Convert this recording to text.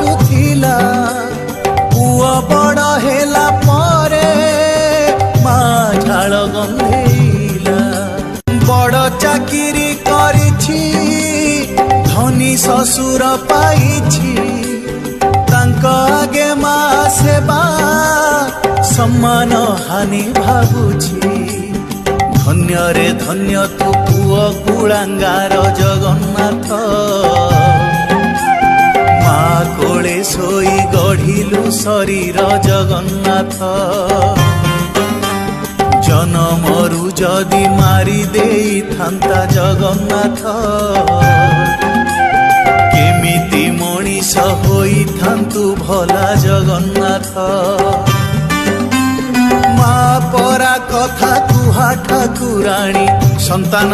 କରୁଥିଲା पुआ बड़ हेला परे मा झाल गंधेला बड़ चाकिरी करिछि धनी ससुर पाइछि तांका आगे मा सेवा सम्मान हानि भाबुछि धन्य रे धन्य तू पुआ कुलांगार जगन्नाथ मा कोले सोई गढ़िलु शरीर जगन्नाथ जनमरु जदि मारी देई थांता जगन्नाथ केमिति मनीष होई थांतु भला जगन्नाथ मा परा कथा कुहा ठाकुराणी संतान